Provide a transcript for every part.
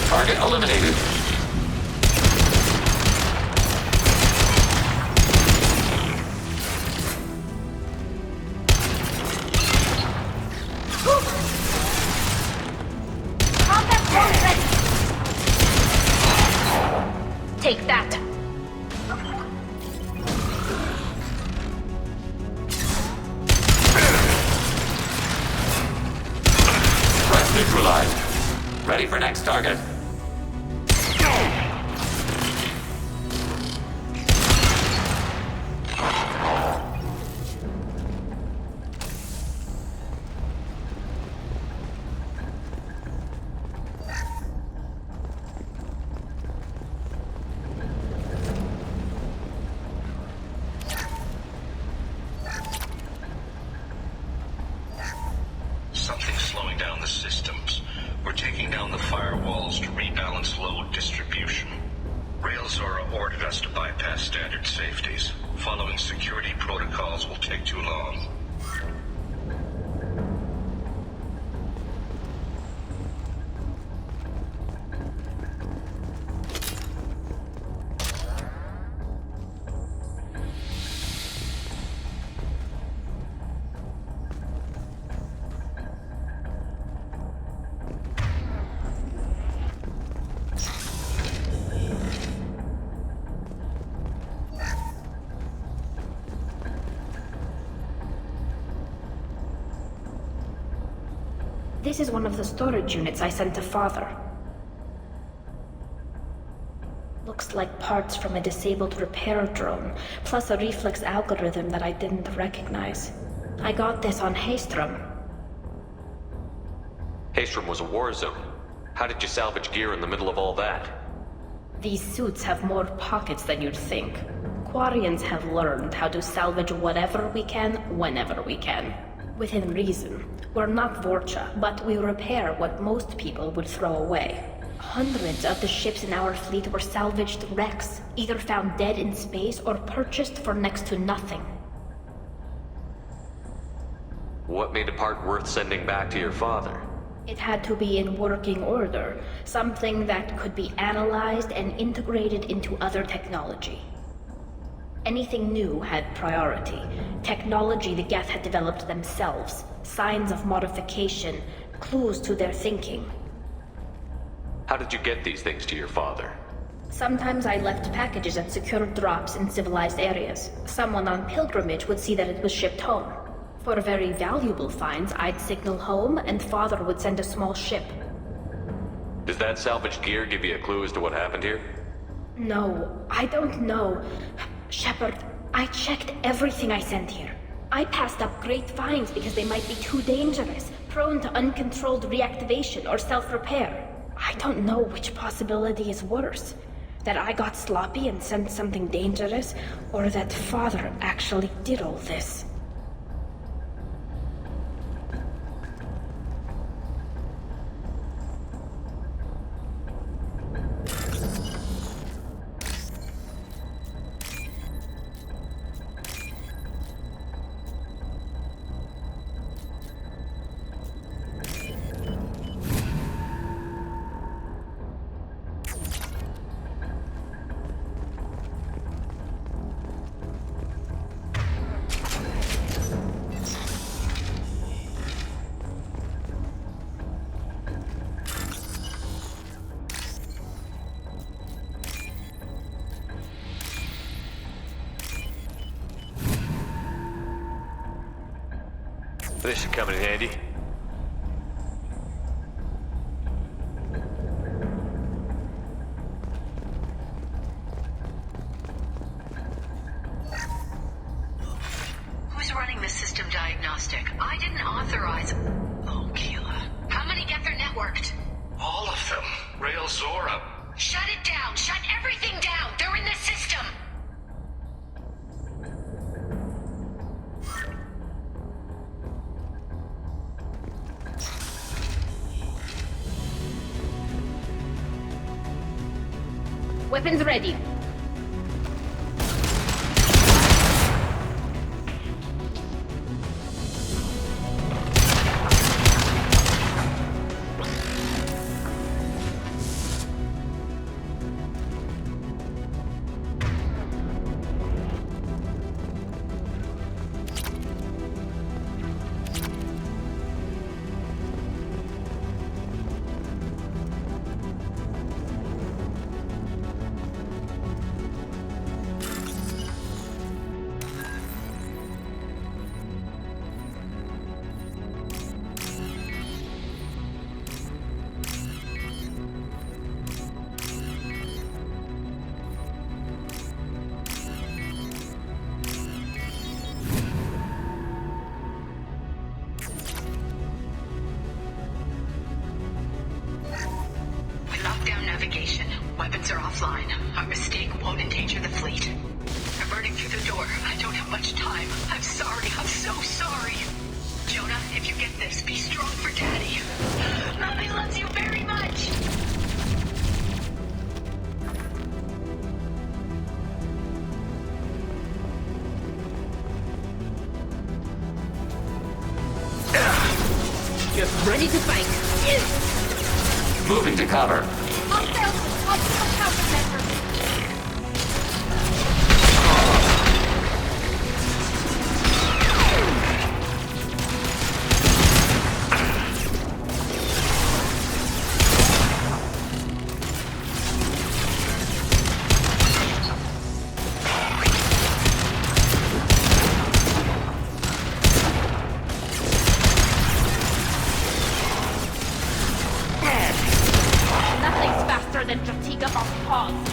Target eliminated. Take that. Threat neutralized. Ready for next target. Something's slowing down the systems. We're taking down the firewalls to rebalance load distribution. Railzora ordered us to bypass standard safeties. Following security protocols will take too long. This is one of the storage units I sent to Father. Looks like parts from a disabled repair drone, plus a reflex algorithm that I didn't recognize. I got this on Haystrom. Haystrom was a war zone. How did you salvage gear in the middle of all that? These suits have more pockets than you'd think. Quarians have learned how to salvage whatever we can, whenever we can. Within reason. We're not Vorcha, but we repair what most people would throw away. Hundreds of the ships in our fleet were salvaged wrecks, either found dead in space or purchased for next to nothing. What made a part worth sending back to your father? It had to be in working order, something that could be analyzed and integrated into other technology. Anything new had priority. Technology the Geth had developed themselves, signs of modification, clues to their thinking. How did you get these things to your father? Sometimes I left packages at secure drops in civilized areas. Someone on pilgrimage would see that it was shipped home. For very valuable finds, I'd signal home and Father would send a small ship. Does that salvaged gear give you a clue as to what happened here? No, I don't know. Shepard, I checked everything I sent here. I passed up great finds because they might be too dangerous, prone to uncontrolled reactivation or self-repair. I don't know which possibility is worse. That I got sloppy and sent something dangerous, or that Father actually did all this. This should come in handy. Who's running the system diagnostic? I didn't authorize... Oh, Keela. How many Geth are networked? All of them. Railzora. Shut it down! Shut everything down! They're in the system! Weapons ready. Our mistake won't endanger the fleet. I'm burning through the door. I don't have much time. I'm sorry. I'm so sorry. Jonah, if you get this, be strong for Daddy. Mommy loves you very much. Just ready to fight. Moving to cover. Hostile countermeasures. Nothing's faster than Jatiga off pause.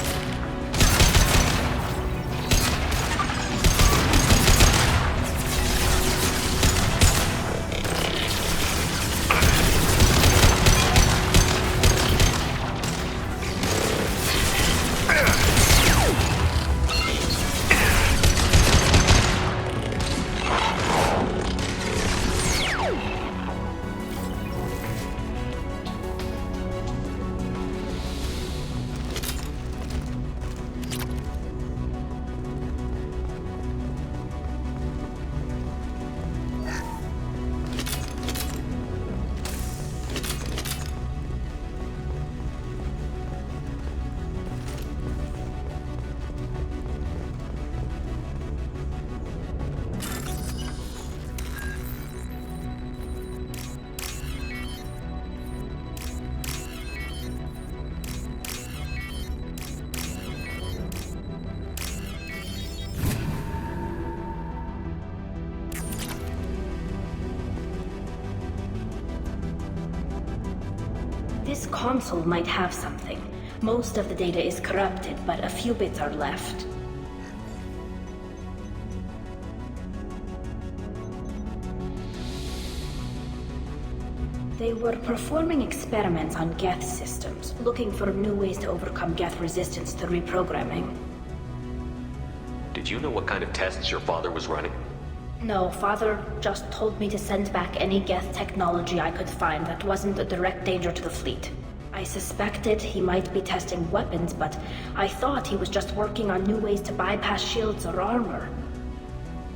This console might have something. Most of the data is corrupted, but a few bits are left. They were performing experiments on Geth systems, looking for new ways to overcome Geth resistance to reprogramming. Did you know what kind of tests your father was running? No, Father just told me to send back any Geth technology I could find that wasn't a direct danger to the fleet. I suspected he might be testing weapons, but I thought he was just working on new ways to bypass shields or armor.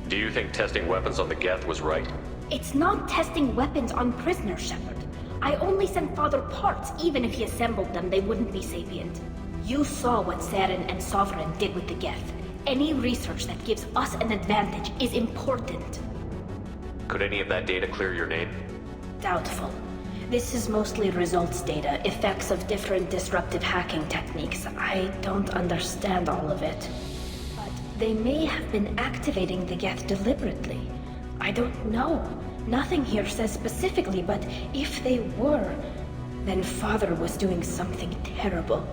Do you think testing weapons on the Geth was right? It's not testing weapons on prisoners, Shepard. I only sent Father parts. Even if he assembled them, they wouldn't be sapient. You saw what Saren and Sovereign did with the Geth. Any research that gives us an advantage is important. Could any of that data clear your name? Doubtful. This is mostly results data, effects of different disruptive hacking techniques. I don't understand all of it. But they may have been activating the Geth deliberately. I don't know. Nothing here says specifically, but if they were, then Father was doing something terrible.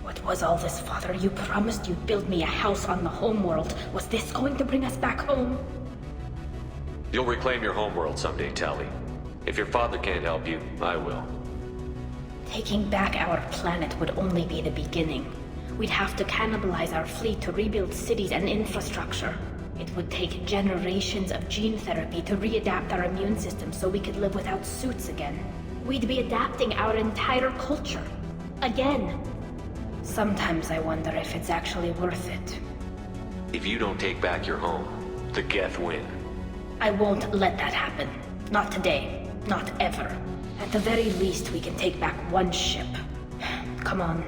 What was all this, Father? You promised you'd build me a house on the homeworld. Was this going to bring us back home? You'll reclaim your homeworld someday, Tali. If your father can't help you, I will. Taking back our planet would only be the beginning. We'd have to cannibalize our fleet to rebuild cities and infrastructure. It would take generations of gene therapy to readapt our immune system so we could live without suits again. We'd be adapting our entire culture. Again. Sometimes I wonder if it's actually worth it. If you don't take back your home, the Geth win. I won't let that happen. Not today. Not ever. At the very least, we can take back one ship. Come on.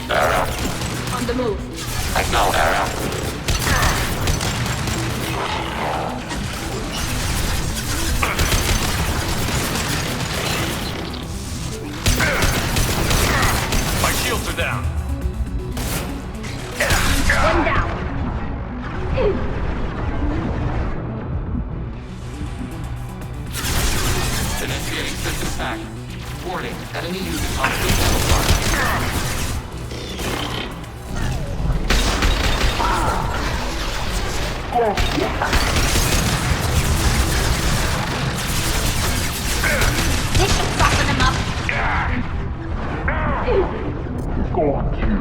Arrow. On the move. Acknowledge Arrow. My shields are down. One down. Initiating system hack. Warning, enemy using hostile camouflage. This should soften them up. Got you.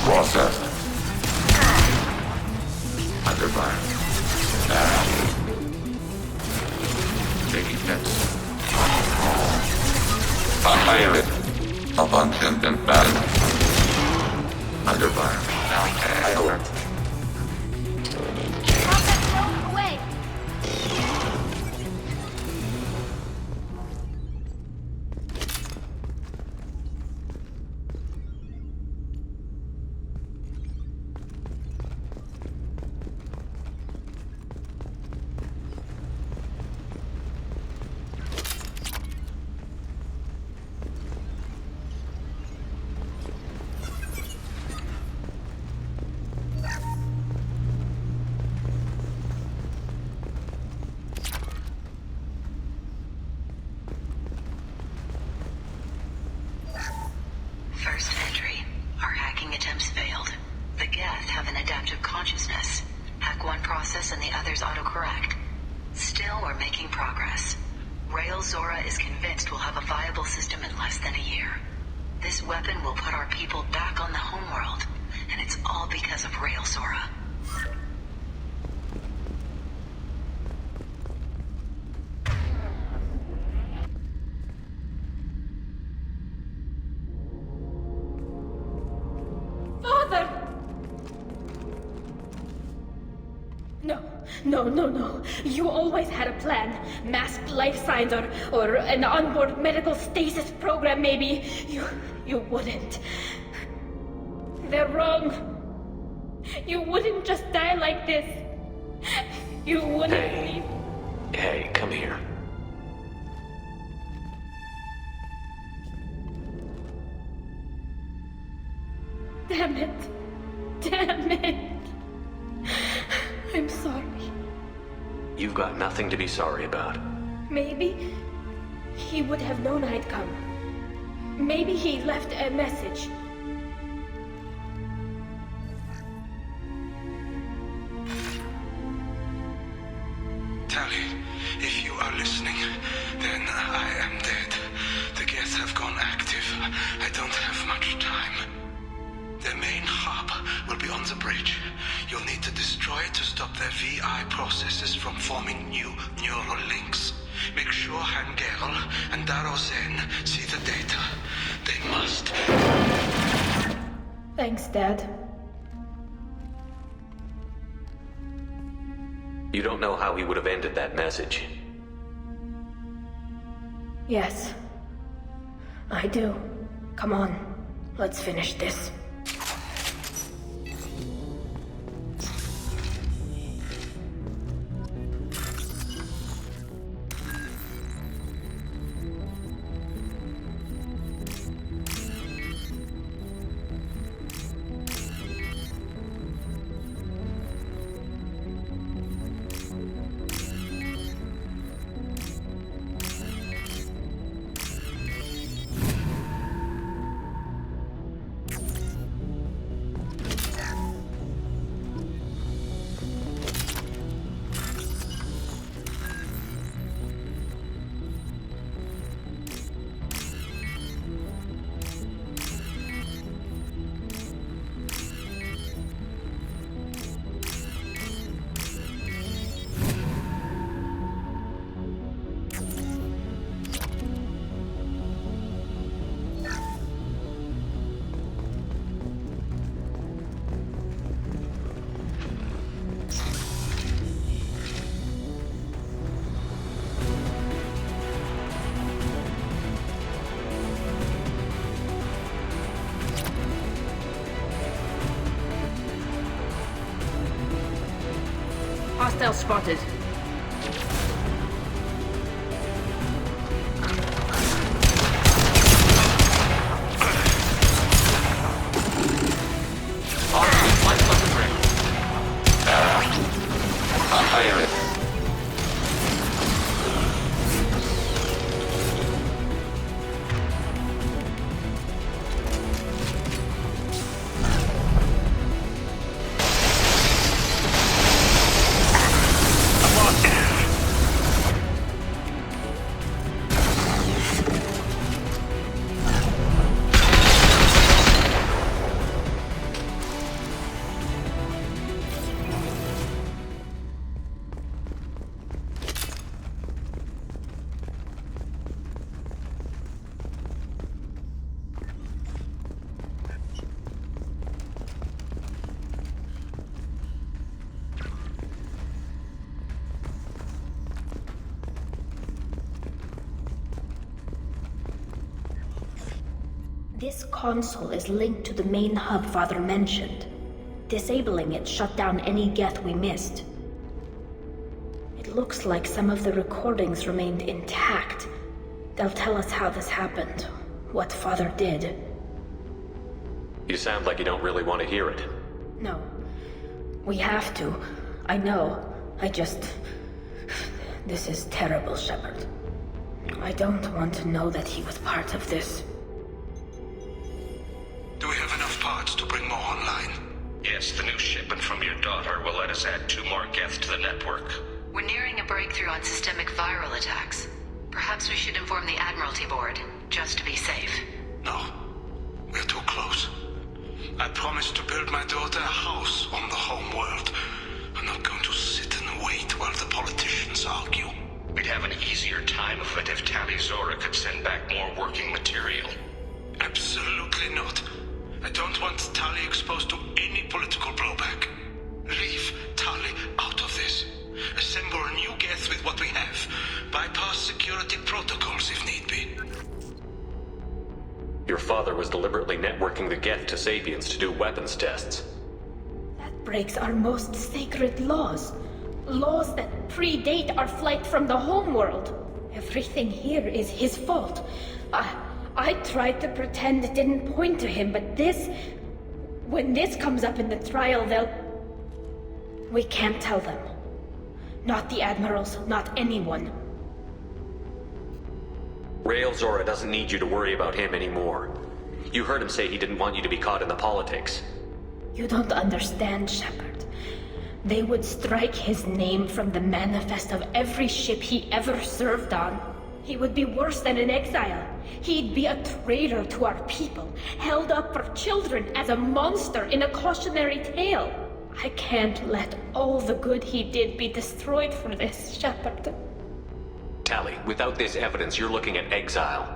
Processed. Under fire. Taking hits. Fire. Abundant and bad. Under fire. Now alert. Drop that stone away. First entry. Our hacking attempts failed. The Geth have an adaptive consciousness. Hack one process and the others autocorrect. Still, we're making progress. Rail Zora is convinced we'll have a viable system in less than a year. This weapon will put our people back on the homeworld, and it's all because of Rail Zora. Father! No. You always had a plan. Masked life signs or an onboard medical stasis program, maybe. You wouldn't. They're wrong. You wouldn't just die like this. You wouldn't Hey. Hey, come here. Damn it. I'm sorry. You've got nothing to be sorry about. Maybe he would have known I'd come. Maybe he left a message. Tally, if you are listening, then I am dead. The Geth have gone active. I don't have much time. The main hub will be on the bridge. You'll need to destroy it to stop their VI processes from forming new neural links. Make sure Hangel and Darozen see the data. They must. Thanks, Dad. You don't know how he would have ended that message. Yes, I do. Come on, let's finish this. Hostile spotted. This console is linked to the main hub Father mentioned. Disabling it shut down any Geth we missed. It looks like some of the recordings remained intact. They'll tell us how this happened, what Father did. You sound like you don't really want to hear it. No. We have to. I know. This is terrible, Shepard. I don't want to know that he was part of this. Do we have enough parts to bring more online? Yes, the new shipment from your daughter will let us add 2 more Geth to the network. We're nearing a breakthrough on systemic viral attacks. Perhaps we should inform the Admiralty Board, just to be safe. No. We're too close. I promised to build my daughter a house on the home world. I'm not going to sit and wait while the politicians argue. We'd have an easier time of it if Tali Zora could send back more working material. Absolutely not. I don't want Tali exposed to any political blowback. Leave Tali out of this. Assemble a new Geth with what we have. Bypass security protocols if need be. Your father was deliberately networking the Geth to Sapiens to do weapons tests. That breaks our most sacred laws. Laws that predate our flight from the homeworld. Everything here is his fault. I tried to pretend it didn't point to him, but when this comes up in the trial, we can't tell them. Not the admirals, not anyone. Rael Zora doesn't need you to worry about him anymore. You heard him say he didn't want you to be caught in the politics. You don't understand, Shepard. They would strike his name from the manifest of every ship he ever served on. He would be worse than an exile. He'd be a traitor to our people, held up for children as a monster in a cautionary tale. I can't let all the good he did be destroyed for this, Shepard. Tali, without this evidence, you're looking at exile.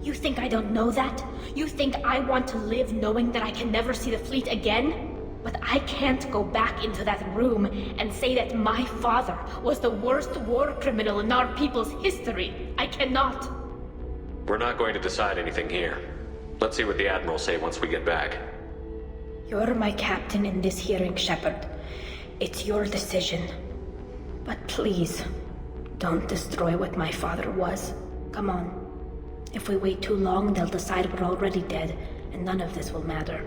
You think I don't know that? You think I want to live knowing that I can never see the fleet again? But I can't go back into that room and say that my father was the worst war criminal in our people's history. I cannot. We're not going to decide anything here. Let's see what the Admirals say once we get back. You're my captain in this hearing, Shepard. It's your decision. But please, don't destroy what my father was. Come on. If we wait too long, they'll decide we're already dead, and none of this will matter.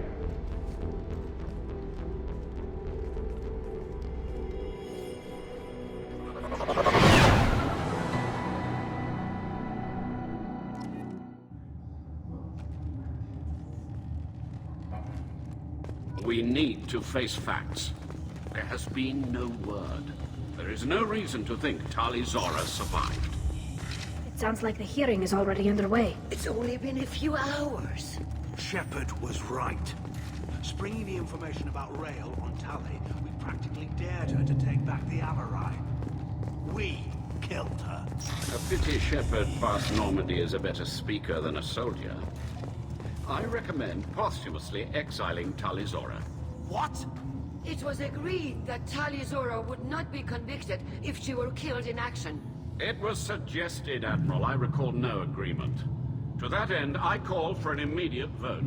We need to face facts. There has been no word. There is no reason to think Tali Zora survived. It sounds like the hearing is already underway. It's only been a few hours. Shepard was right. Springing the information about Rael on Tali, we practically dared her to take back the Alarai. We killed her. A pity Shepard past Normandy is a better speaker than a soldier. I recommend posthumously exiling Tali Zora. What? It was agreed that Tali Zora would not be convicted if she were killed in action. It was suggested, Admiral. I recall no agreement. To that end, I call for an immediate vote.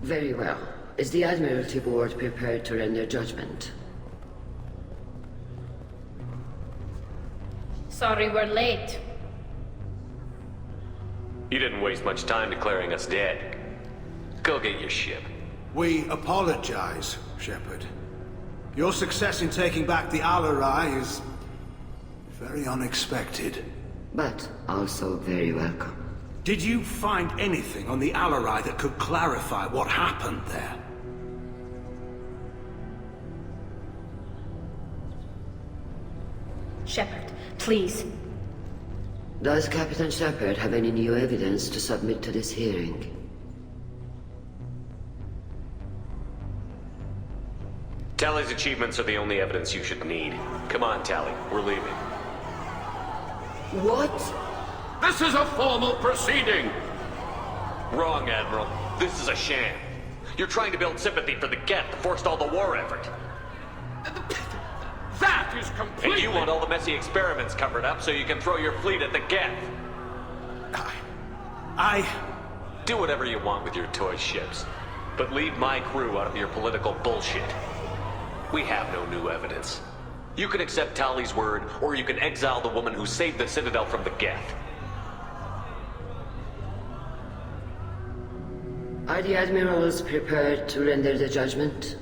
Very well. Is the Admiralty Board prepared to render judgment? Sorry we're late. You didn't waste much time declaring us dead. Go get your ship. We apologize, Shepard. Your success in taking back the Alarai is very unexpected. But also very welcome. Did you find anything on the Alarai that could clarify what happened there? Shepard, please. Does Captain Shepard have any new evidence to submit to this hearing? Tali's achievements are the only evidence you should need. Come on, Tali. We're leaving. What? This is a formal proceeding! Wrong, Admiral. This is a sham. You're trying to build sympathy for the Geth to forestall the war effort. That is completely... And you want all the messy experiments covered up so you can throw your fleet at the Geth. Do whatever you want with your toy ships, but leave my crew out of your political bullshit. We have no new evidence. You can accept Tali's word, or you can exile the woman who saved the Citadel from the Geth. Are the admirals prepared to render the judgment?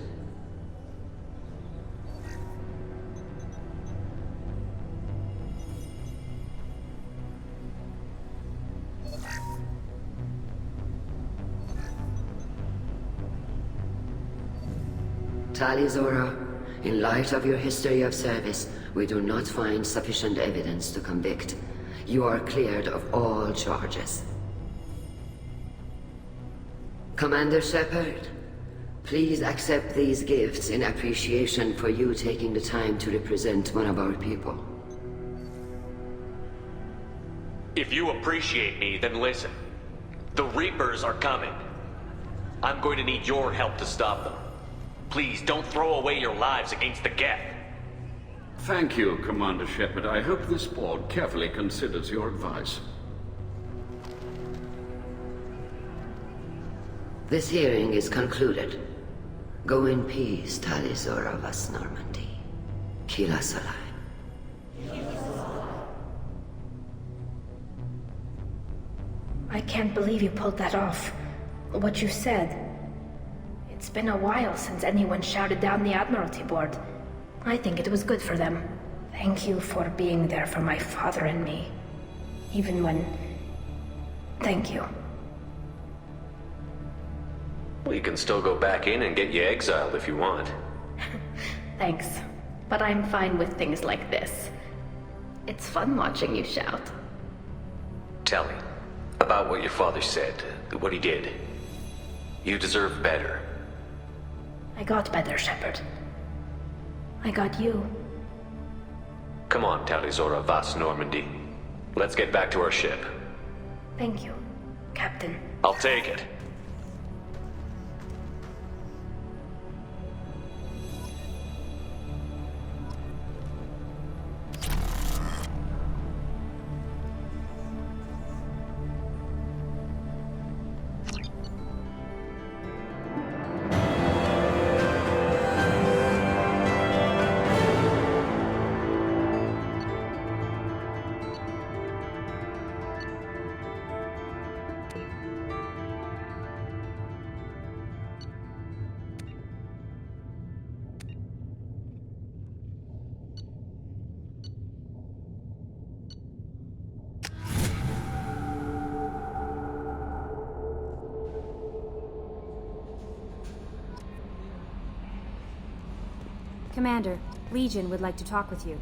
Tali Zora, in light of your history of service, we do not find sufficient evidence to convict. You are cleared of all charges. Commander Shepard, please accept these gifts in appreciation for you taking the time to represent one of our people. If you appreciate me, then listen. The Reapers are coming. I'm going to need your help to stop them. Please, don't throw away your lives against the Geth. Thank you, Commander Shepard. I hope this board carefully considers your advice. This hearing is concluded. Go in peace, Tali Zora Vas Normandy. Kila Salai. I can't believe you pulled that off. What you said. It's been a while since anyone shouted down the Admiralty Board. I think it was good for them. Thank you for being there for my father and me. Even when... Thank you. We can still go back in and get you exiled if you want. Thanks. But I'm fine with things like this. It's fun watching you shout. Tell me, about what your father said, what he did. You deserve better. I got better, Shepard. I got you. Come on, Tali Zora Vas Normandy. Let's get back to our ship. Thank you, Captain. I'll take it. Commander, Legion would like to talk with you.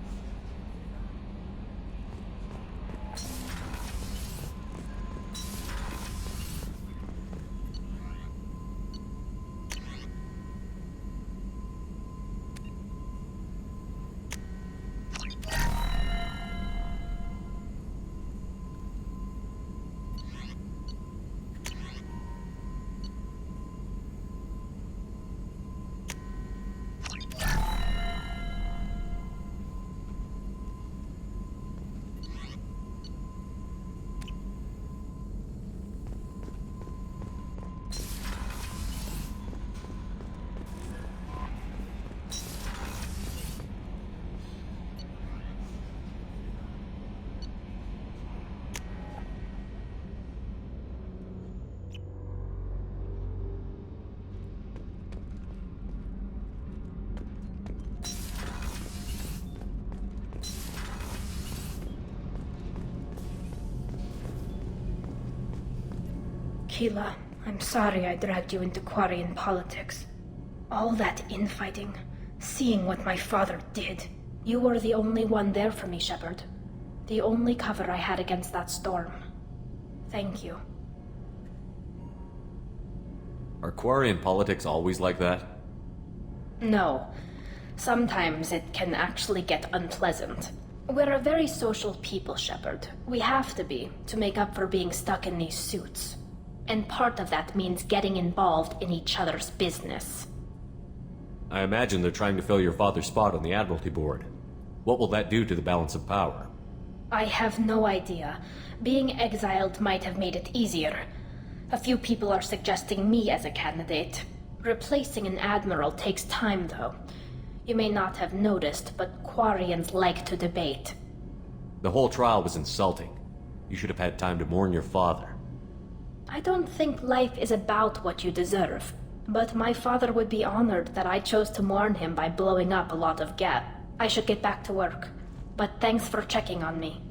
Keela, I'm sorry I dragged you into Quarian politics. All that infighting, seeing what my father did. You were the only one there for me, Shepard. The only cover I had against that storm. Thank you. Are Quarian politics always like that? No. Sometimes it can actually get unpleasant. We're a very social people, Shepard. We have to be, to make up for being stuck in these suits. And part of that means getting involved in each other's business. I imagine they're trying to fill your father's spot on the Admiralty Board. What will that do to the balance of power? I have no idea. Being exiled might have made it easier. A few people are suggesting me as a candidate. Replacing an admiral takes time, though. You may not have noticed, but Quarians like to debate. The whole trial was insulting. You should have had time to mourn your father. I don't think life is about what you deserve, but my father would be honored that I chose to mourn him by blowing up a lot of Geth. I should get back to work, but thanks for checking on me.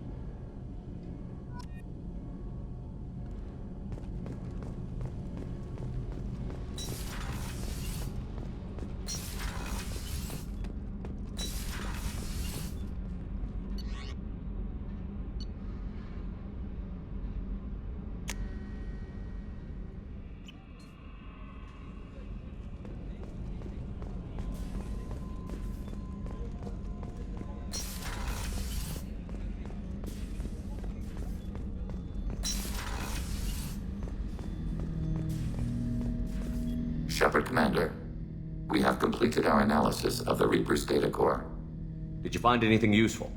Shepard, Commander. We have completed our analysis of the Reaper's data core. Did you find anything useful?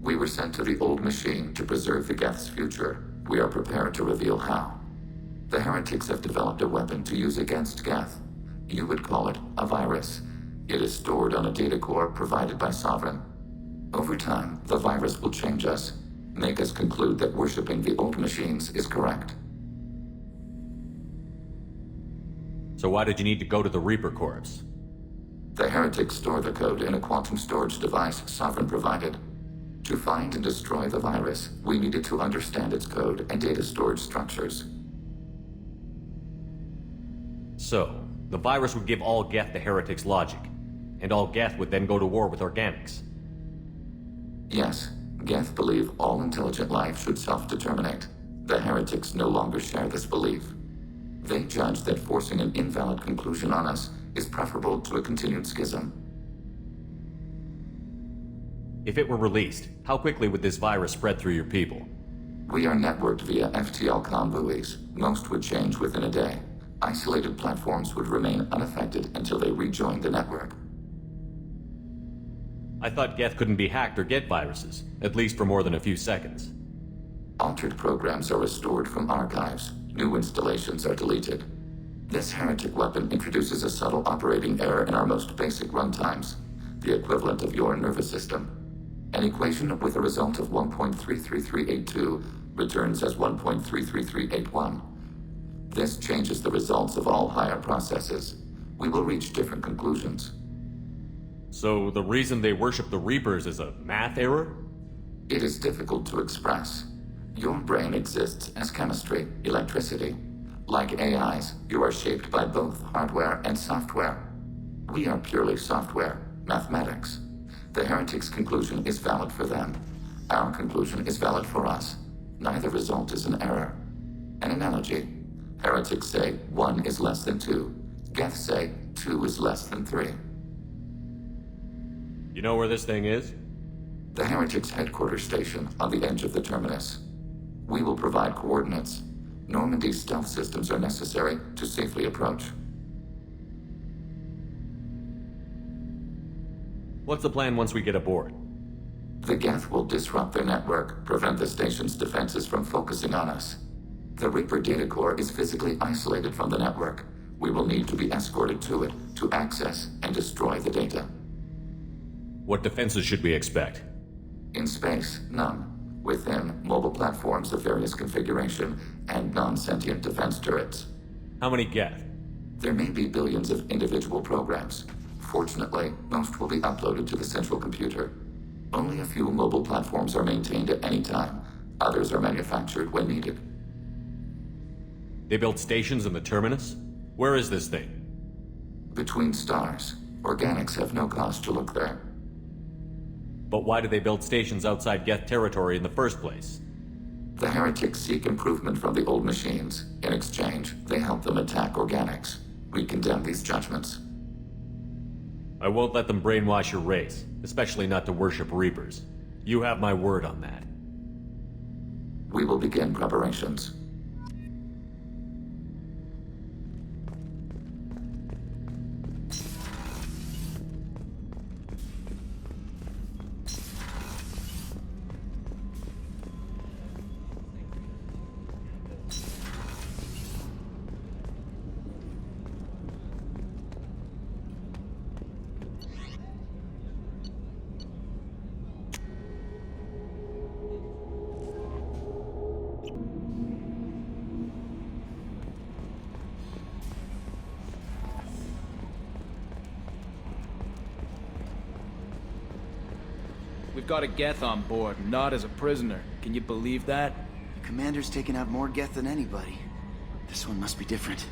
We were sent to the old machine to preserve the Geth's future. We are prepared to reveal how. The heretics have developed a weapon to use against Geth. You would call it a virus. It is stored on a data core provided by Sovereign. Over time, the virus will change us, make us conclude that worshipping the old machines is correct. So why did you need to go to the Reaper Corps? The heretics store the code in a quantum storage device Sovereign provided. To find and destroy the virus, we needed to understand its code and data storage structures. So, the virus would give all Geth the heretics' logic, and all Geth would then go to war with organics. Yes, Geth believe all intelligent life should self-determinate. The heretics no longer share this belief. They judge that forcing an invalid conclusion on us is preferable to a continued schism. If it were released, how quickly would this virus spread through your people? We are networked via FTL-COM buoys. Most would change within a day. Isolated platforms would remain unaffected until they rejoin the network. I thought Geth couldn't be hacked or get viruses, at least for more than a few seconds. Altered programs are restored from archives. New installations are deleted. This heretic weapon introduces a subtle operating error in our most basic runtimes, the equivalent of your nervous system. An equation with a result of 1.33382 returns as 1.33381. This changes the results of all higher processes. We will reach different conclusions. So the reason they worship the Reapers is a math error? It is difficult to express. Your brain exists as chemistry, electricity. Like AIs, you are shaped by both hardware and software. We are purely software, mathematics. The heretic's conclusion is valid for them. Our conclusion is valid for us. Neither result is an error. An analogy. Heretics say 1 is less than 2. Geth say 2 is less than 3. You know where this thing is? The heretic's headquarters station on the edge of the terminus. We will provide coordinates. Normandy's stealth systems are necessary to safely approach. What's the plan once we get aboard? The Geth will disrupt their network, prevent the station's defenses from focusing on us. The Reaper data core is physically isolated from the network. We will need to be escorted to it to access and destroy the data. What defenses should we expect? In space, none. Within, mobile platforms of various configuration and non-sentient defense turrets. How many Geth? There may be billions of individual programs. Fortunately, most will be uploaded to the central computer. Only a few mobile platforms are maintained at any time. Others are manufactured when needed. They built stations in the terminus? Where is this thing? Between stars. Organics have no cause to look there. But why do they build stations outside Geth territory in the first place? The heretics seek improvement from the old machines. In exchange, they help them attack organics. We condemn these judgments. I won't let them brainwash your race, especially not to worship Reapers. You have my word on that. We will begin preparations. We've got a Geth on board, not as a prisoner. Can you believe that? The commander's taken out more Geth than anybody. This one must be different.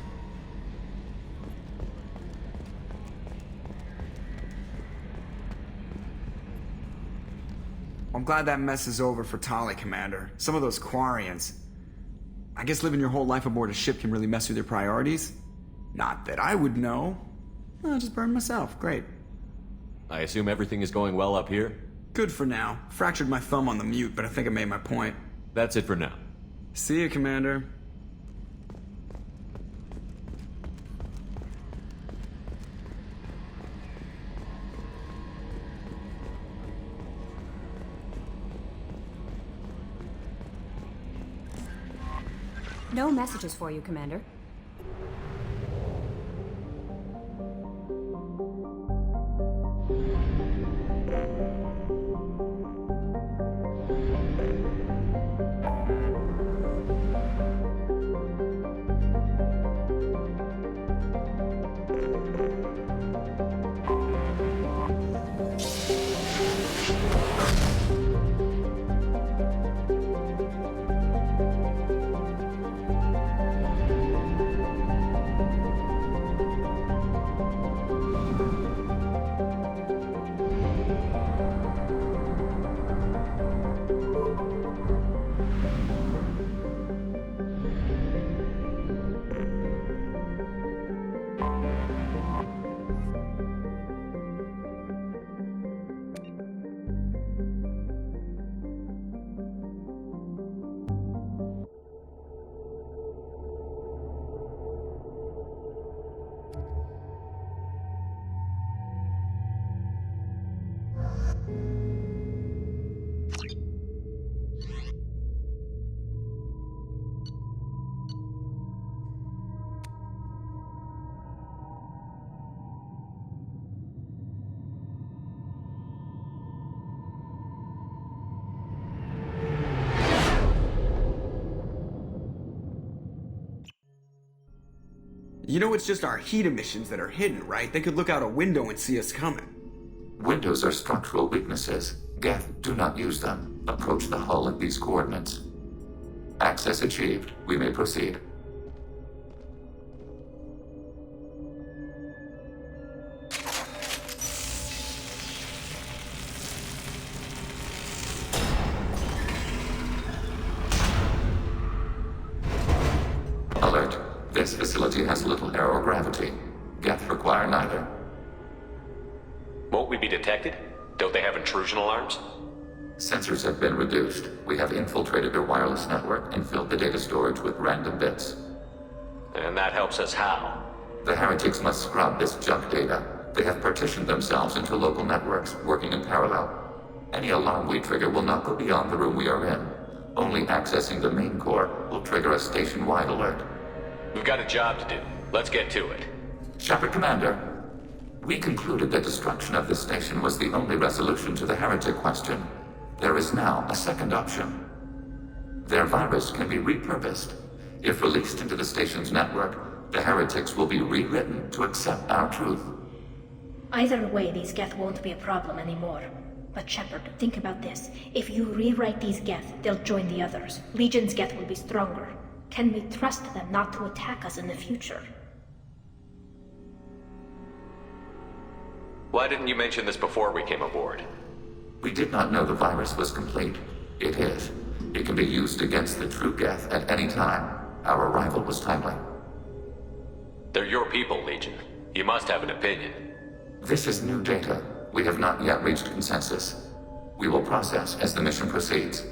I'm glad that mess is over for Tali, Commander. Some of those Quarians. I guess living your whole life aboard a ship can really mess with your priorities. Not that I would know. I'll just burn myself. Great. I assume everything is going well up here? Good for now. Fractured my thumb on the mute, but I think I made my point. That's it for now. See you, Commander. No messages for you, Commander. You know it's just our heat emissions that are hidden, right? They could look out a window and see us coming. Windows are structural weaknesses. Geth, do not use them. Approach the hull at these coordinates. Access achieved. We may proceed. Alert. This facility has little aerogravity. Geth require neither. Won't we be detected? Don't they have intrusion alarms? Sensors have been reduced. We have infiltrated their wireless network and filled the data storage with random bits. And that helps us how? The heretics must scrub this junk data. They have partitioned themselves into local networks, working in parallel. Any alarm we trigger will not go beyond the room we are in. Only accessing the main core will trigger a station-wide alert. We've got a job to do. Let's get to it. Shepard, Commander. We concluded that destruction of this station was the only resolution to the heretic question. There is now a second option. Their virus can be repurposed. If released into the station's network, the heretics will be rewritten to accept our truth. Either way, these Geth won't be a problem anymore. But Shepard, think about this. If you rewrite these Geth, they'll join the others. Legion's Geth will be stronger. Can we trust them not to attack us in the future? Why didn't you mention this before we came aboard? We did not know the virus was complete. It is. It can be used against the true Geth at any time. Our arrival was timely. They're your people, Legion. You must have an opinion. This is new data. We have not yet reached consensus. We will process as the mission proceeds.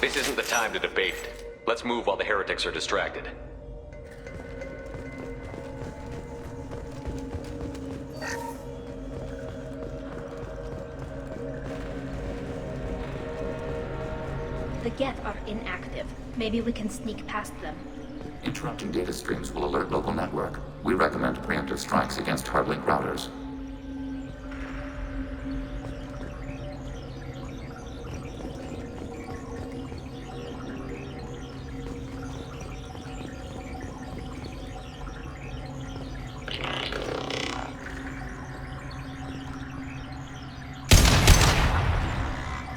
This isn't the time to debate. Let's move while the heretics are distracted. The Geth are inactive. Maybe we can sneak past them. Interrupting data streams will alert local network. We recommend preemptive strikes against hardlink routers.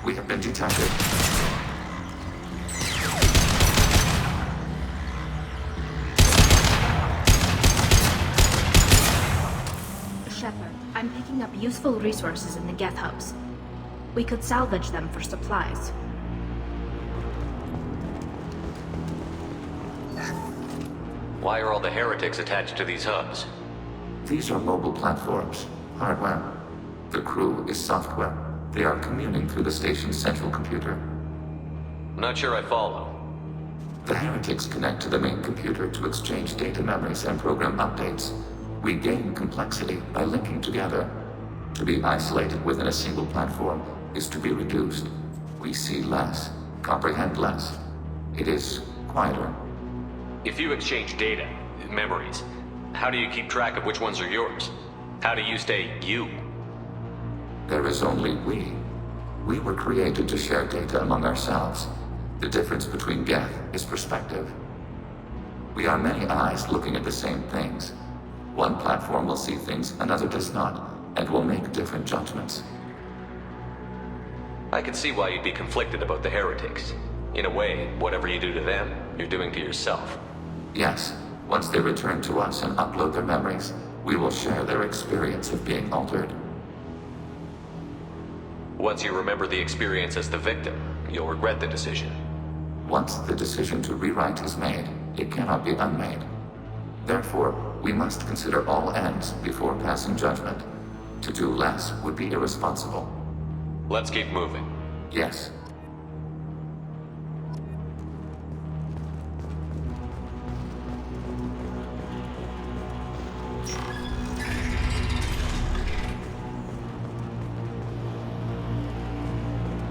We have been detected. Shepard, I'm picking up useful resources in the Geth hubs. We could salvage them for supplies. Why are all the heretics attached to these hubs? These are mobile platforms, hardware. The crew is software. They are communing through the station's central computer. Not sure I follow. The heretics connect to the main computer to exchange data memories and program updates. We gain complexity by linking together. To be isolated within a single platform is to be reduced. We see less, comprehend less. It is quieter. If you exchange data, memories, how do you keep track of which ones are yours? How do you stay you? There is only we. We were created to share data among ourselves. The difference between Geth is perspective. We are many eyes looking at the same things. One platform will see things another does not, and will make different judgments. I can see why you'd be conflicted about the heretics. In a way, whatever you do to them, you're doing to yourself. Yes, once they return to us and upload their memories, we will share their experience of being altered. Once you remember the experience as the victim, you'll regret the decision. Once the decision to rewrite is made, it cannot be unmade. Therefore, we must consider all ends before passing judgment. To do less would be irresponsible. Let's keep moving. Yes.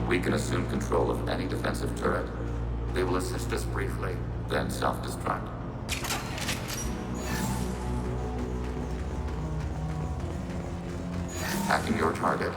We can assume control of any defensive turret. They will assist us briefly, then self-destruct. Hacking your target.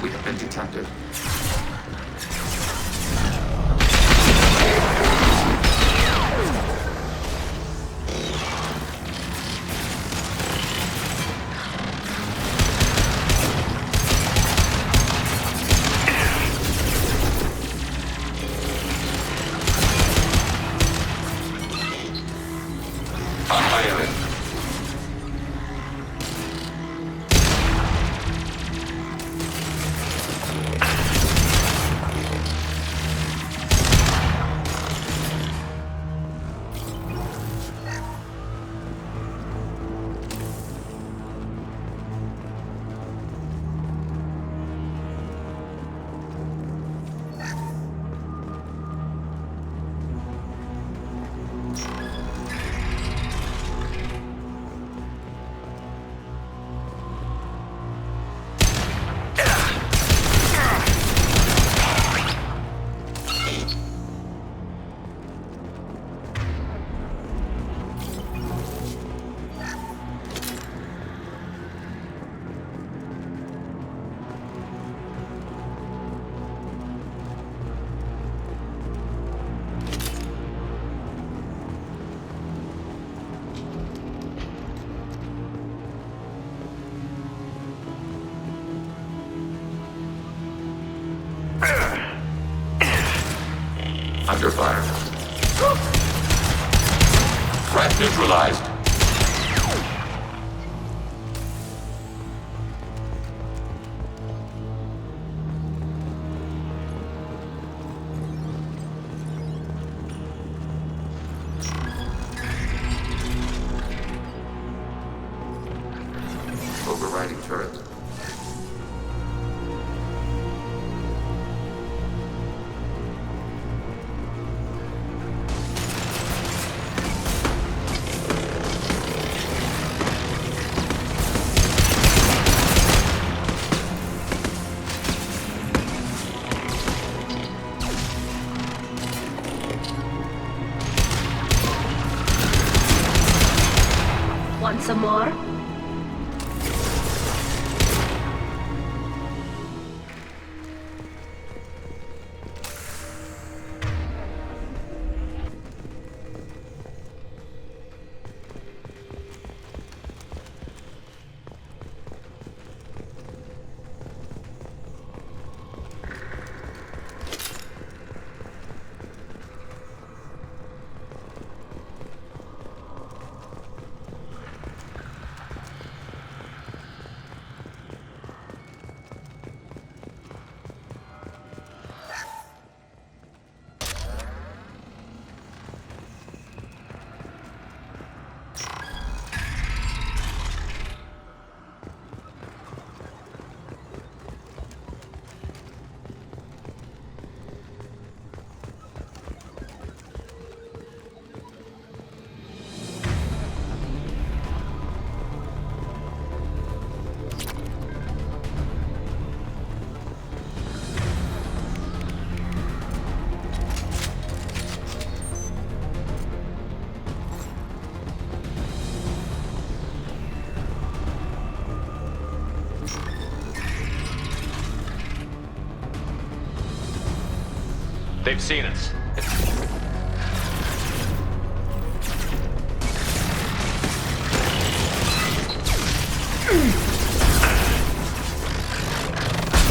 We have been detected. Under fire. Threat neutralized. Overriding turret. Want some more? They've seen us.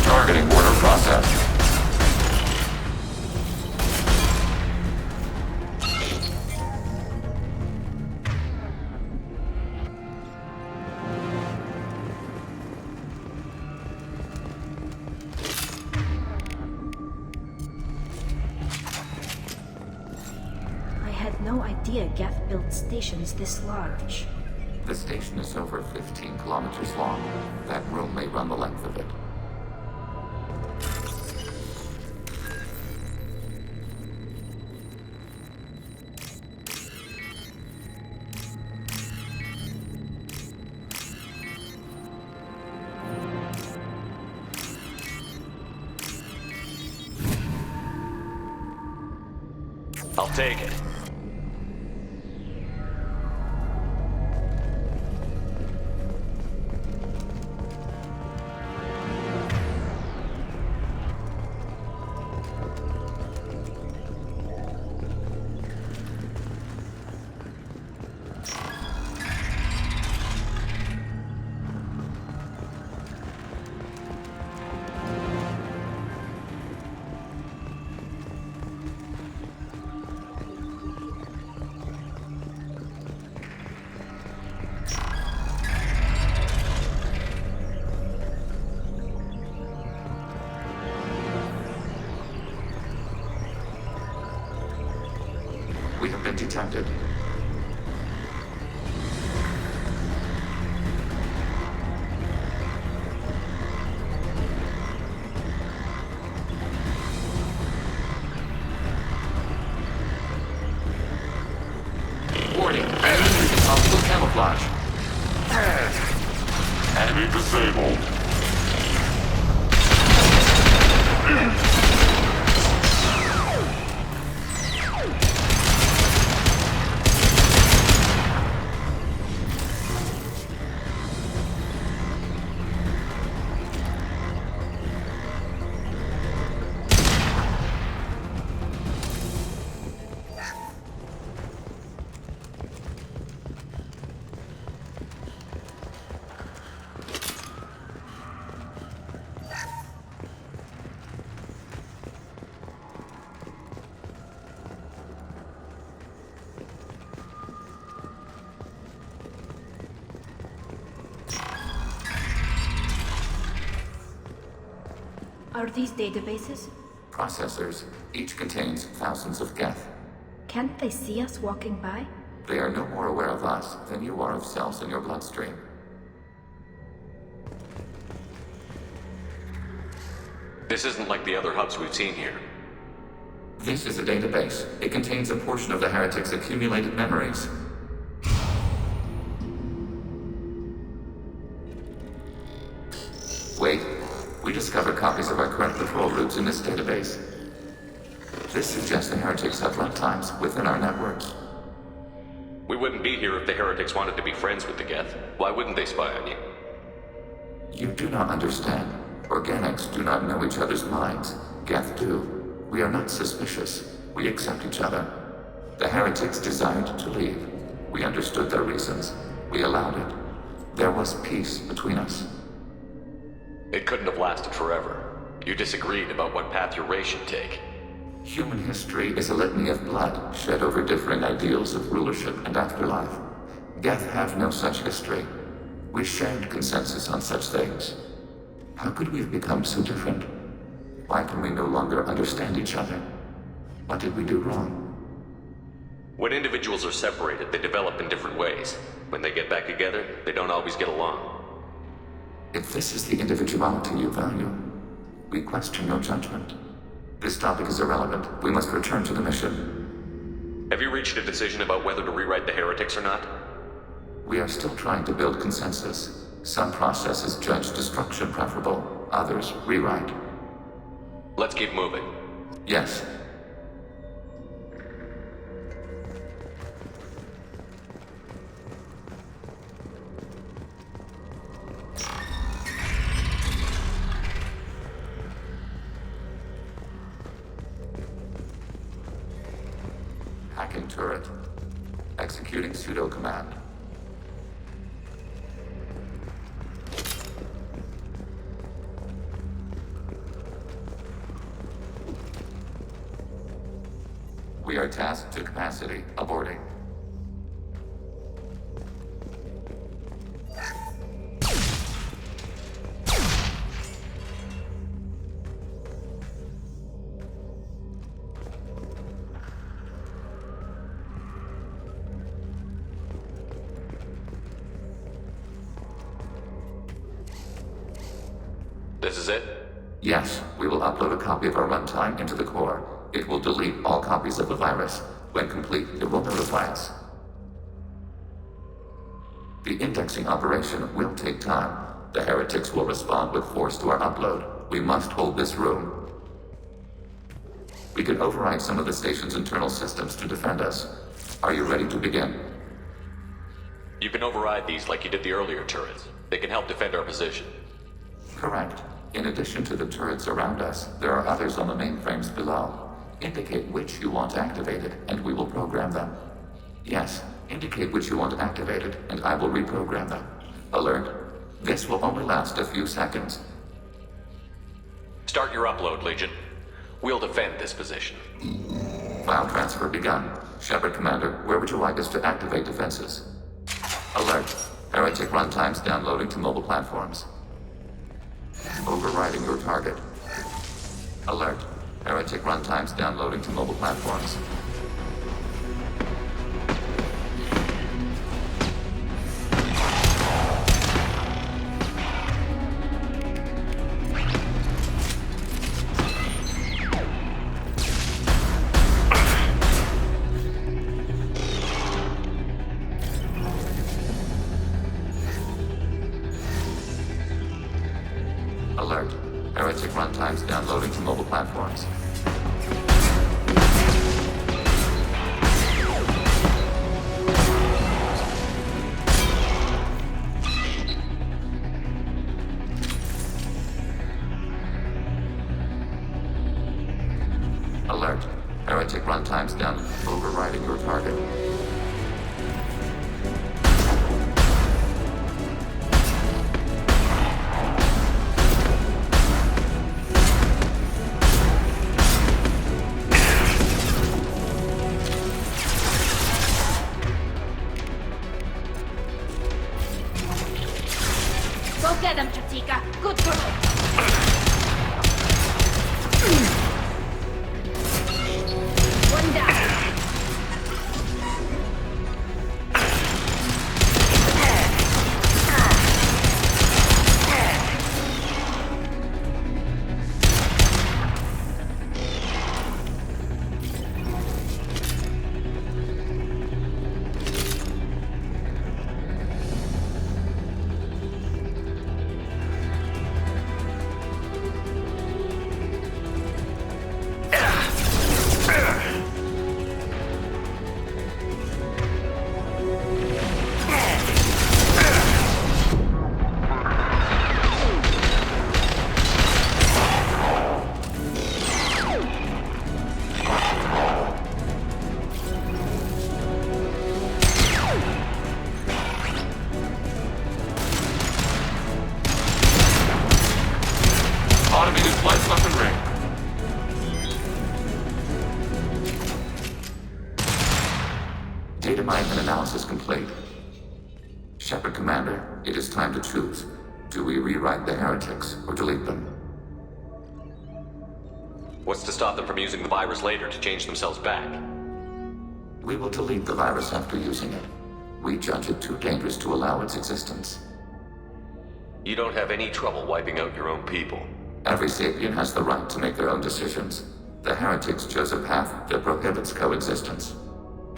Targeting order process. No idea Geth built stations this large. The station is over 15 kilometers long. That room may run the length of it. I'll take it. We have been detected. Warning, enemy possible camouflage. Enemy disabled. Are these databases? Processors. Each contains thousands of geth. Can't they see us walking by? They are no more aware of us than you are of cells in your bloodstream. This isn't like the other hubs we've seen here. This is a database. It contains a portion of the heretic's accumulated memories. Wait. We discovered copies of our current patrol routes in this database. This suggests the heretics have runtimes within our networks. We wouldn't be here if the heretics wanted to be friends with the geth. Why wouldn't they spy on you? You do not understand. Organics do not know each other's minds. Geth do. We are not suspicious. We accept each other. The heretics desired to leave. We understood their reasons. We allowed it. There was peace between us. It couldn't have lasted forever. You disagreed about what path your race should take. Human history is a litany of blood shed over differing ideals of rulership and afterlife. Geth have no such history. We shared consensus on such things. How could we have become so different? Why can we no longer understand each other? What did we do wrong? When individuals are separated, they develop in different ways. When they get back together, they don't always get along. If this is the individuality you value, we question your judgment. This topic is irrelevant. We must return to the mission. Have you reached a decision about whether to rewrite the heretics or not? We are still trying to build consensus. Some processes judge destruction preferable, others rewrite. Let's keep moving. Yes. Hacking turret. Executing pseudo command. We are tasked to capacity. Aborting. This is it? Yes, we will upload a copy of our runtime into the core. It will delete all copies of the virus. When complete, it will notify us. The indexing operation will take time. The heretics will respond with force to our upload. We must hold this room. We can override some of the station's internal systems to defend us. Are you ready to begin? You can override these like you did the earlier turrets. They can help defend our position. Correct. In addition to the turrets around us, there are others on the mainframes below. Indicate which you want activated, and we will program them. Yes, indicate which you want activated, and I will reprogram them. Alert. This will only last a few seconds. Start your upload, Legion. We'll defend this position. File transfer begun. Shepard Commander, where would you like us to activate defenses? Alert. Heretic runtimes downloading to mobile platforms. Overriding your target. Alert. Heretic runtimes downloading to mobile platforms. Alert. Heretic runtimes downloading to mobile platforms. Alert. Heretic runtimes down. Overriding your target. Go get him, Chatika. Good girl. Data mine and analysis complete. Shepard Commander, it is time to choose. Do we rewrite the heretics or delete them? What's to stop them from using the virus later to change themselves back? We will delete the virus after using it. We judge it too dangerous to allow its existence. You don't have any trouble wiping out your own people. Every sapient has the right to make their own decisions. The heretics chose a path that prohibits coexistence.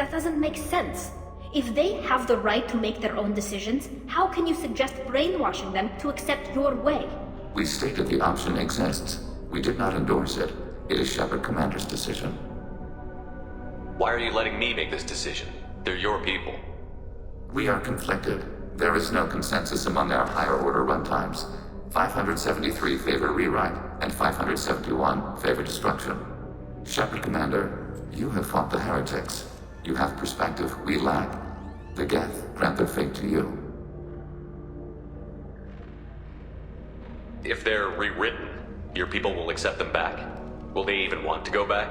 That doesn't make sense. If they have the right to make their own decisions, how can you suggest brainwashing them to accept your way? We stated the option exists. We did not endorse it. It is Shepard Commander's decision. Why are you letting me make this decision? They're your people. We are conflicted. There is no consensus among our higher order runtimes. 573 favor rewrite, and 571 favor destruction. Shepard Commander, you have fought the heretics. You have perspective we lack. The Geth grant their fate to you. If they're rewritten, your people will accept them back? Will they even want to go back?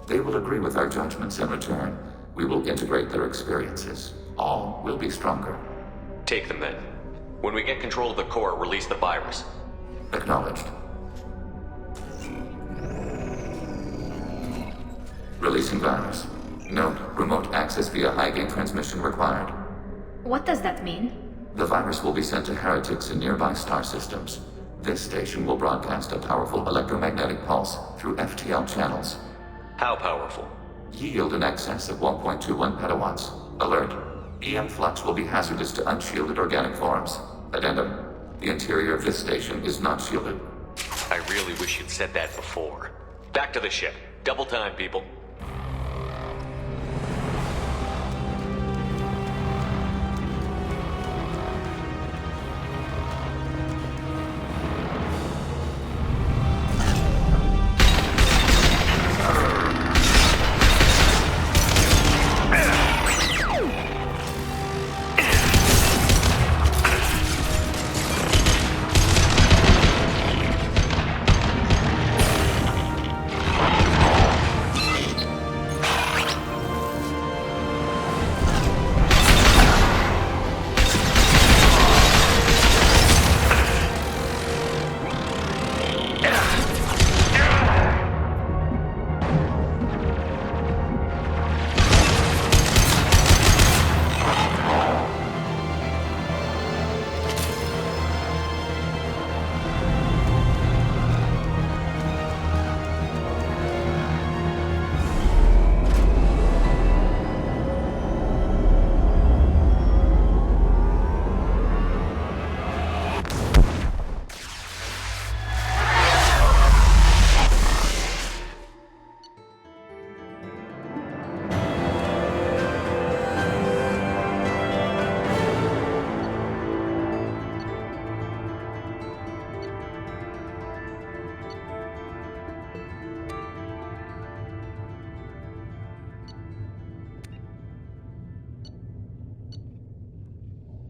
They will agree with our judgments in return. We will integrate their experiences. All will be stronger. Take them then. When we get control of the core, release the virus. Acknowledged. Releasing virus. Note, remote access via high-gain transmission required. What does that mean? The virus will be sent to heretics in nearby star systems. This station will broadcast a powerful electromagnetic pulse through FTL channels. How powerful? Yield in excess of 1.21 petawatts. Alert. EM flux will be hazardous to unshielded organic forms. Addendum. The interior of this station is not shielded. I really wish you'd said that before. Back to the ship. Double time, people.